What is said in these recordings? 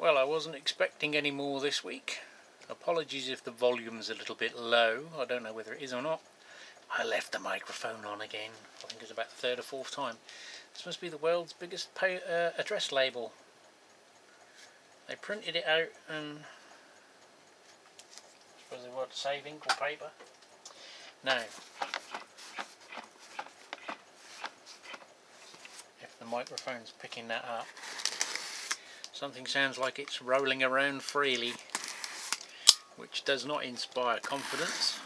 Well, I wasn't expecting any more this week. Apologies if the volume's a little bit low. I don't know whether it is or not. I left the microphone on again. I think it's about the third or fourth time. This must be the world's biggest address label. They printed it out and I suppose they want to save ink or paper. Now, if the microphone's picking that up, something sounds like it's rolling around freely, which does not inspire confidence.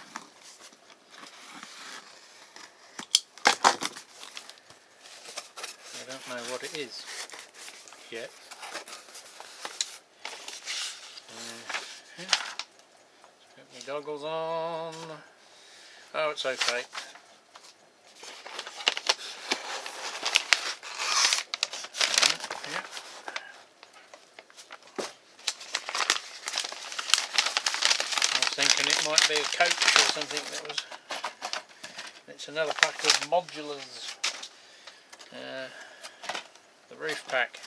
I don't know what it is yet. Put my goggles on. Oh, it's okay. Thinking it might be a coach or something. It's another pack of modulars, the roof pack.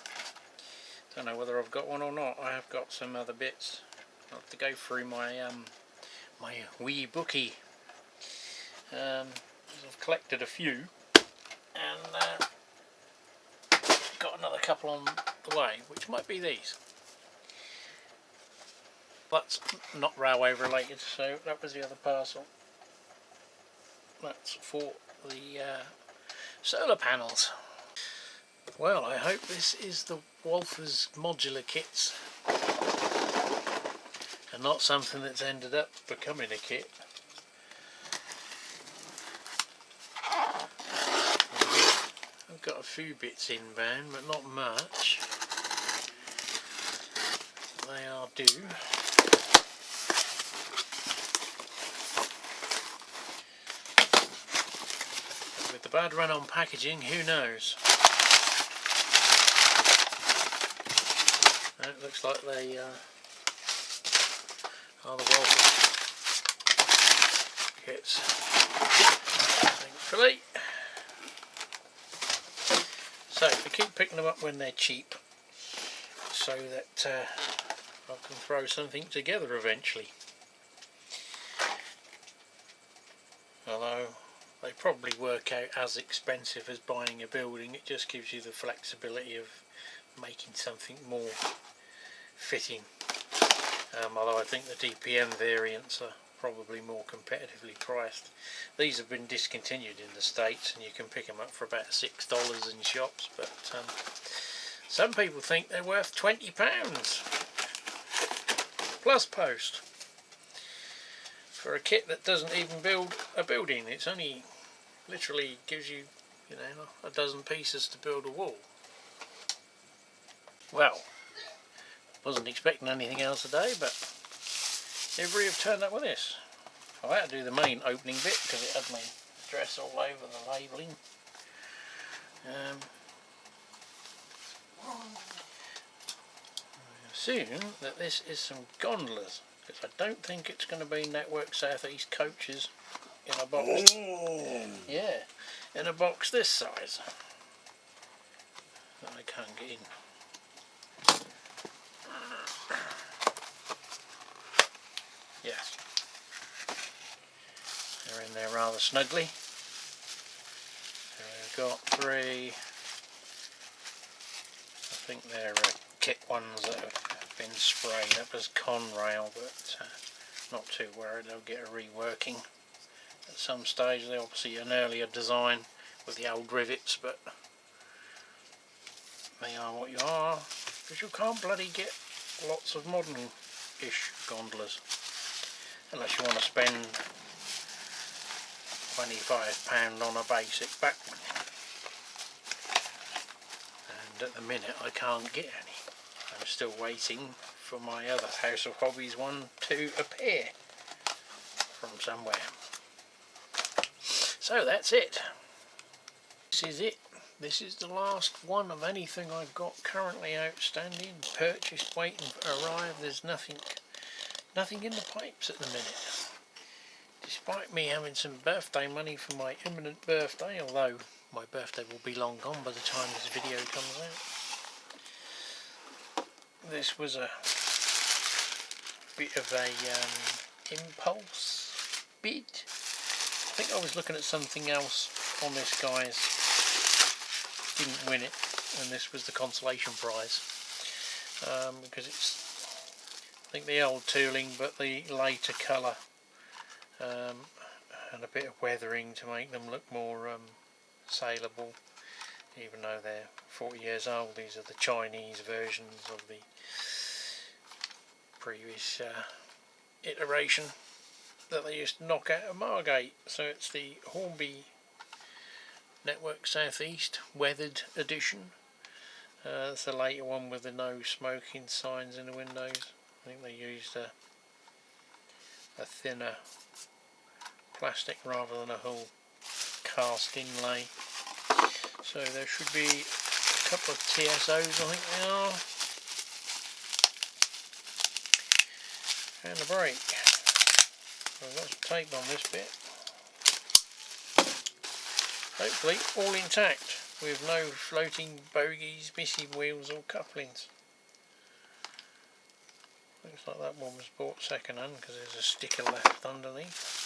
Don't know whether I've got one or not. I have got some other bits. I'll have to go through my my wee bookie. I've collected a few and got another couple on the way, which might be these. That's not railway related, so that was the other parcel. That's for the solar panels. Well, I hope this is the Walthers modular kits and not something that's ended up becoming a kit. I've got a few bits inbound, but not much. They are due. With the bad run on packaging, who knows? It looks like they are the Walthers kits, thankfully. So we keep picking them up when they're cheap, so that I can throw something together eventually. Although they probably work out as expensive as buying a building, it just gives you the flexibility of making something more fitting. Although I think the DPM variants are probably more competitively priced. These have been discontinued in the States and you can pick them up for about $6 in shops, but some people think they're worth £20 plus post for a kit that doesn't even build a building. It's only literally gives you, a dozen pieces to build a wall. Well, wasn't expecting anything else today, but everybody have turned up with this. I had to do the main opening bit because it had my address all over the labelling. I assume that this is some gondolas, because I don't think it's going to be Network Southeast Coaches in a box. Yeah, in a box this size that I can't get in. Yes, they're in there rather snugly. So I've got 3. I think they're kit ones that have been sprayed up as Conrail, but not too worried. They'll get a reworking at some stage. They're obviously an earlier design with the old rivets, but they are what you are, because you can't bloody get lots of modern-ish gondolas unless you want to spend £25 on a basic back one. And at the minute I can't get any. I'm still waiting for my other House of Hobbies one to appear from somewhere. So that's it. This is it. This is the last one of anything I've got currently outstanding, purchased, waiting to arrive. There's nothing in the pipes at the minute. Despite me having some birthday money for my imminent birthday, although my birthday will be long gone by the time this video comes out. this was a bit of a impulse bid. I think I was looking at something else on this, guys. Didn't win it, and this was the consolation prize, because it's, I think, the old tooling but the later colour, and a bit of weathering to make them look more saleable, even though they're 40 years old. These are the Chinese versions of the previous iteration that they used to knock out of Margate. So it's the Hornby Network Southeast weathered edition. That's the later one with the no smoking signs in the windows. I think they used a thinner plastic rather than a whole cast inlay. So there should be a couple of TSOs, I think they are, and a brake. I've got some tape on this bit. Hopefully all intact, with no floating bogies, missing wheels or couplings. Looks like that one was bought second hand because there's a sticker left underneath.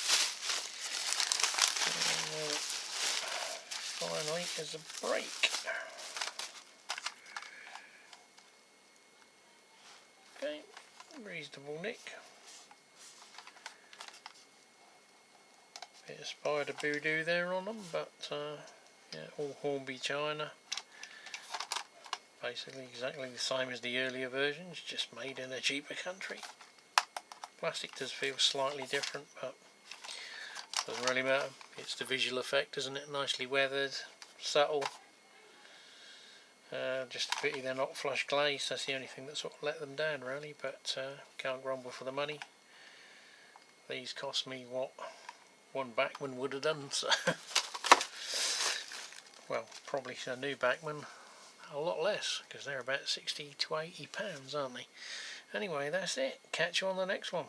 And finally there's a brake. Okay, reasonable nick. Bit of spider voodoo there on them, but yeah, all Hornby China. Basically exactly the same as the earlier versions, just made in a cheaper country. Plastic does feel slightly different, but doesn't really matter. It's the visual effect, isn't it? Nicely weathered, subtle. Just a pity they're not flush glazed. That's the only thing that sort of let them down, really. But can't grumble for the money. These cost me what one Bachmann would have done. So well, probably a new Bachmann a lot less, because they're about £60 to £80, aren't they? Anyway, that's it. Catch you on the next one.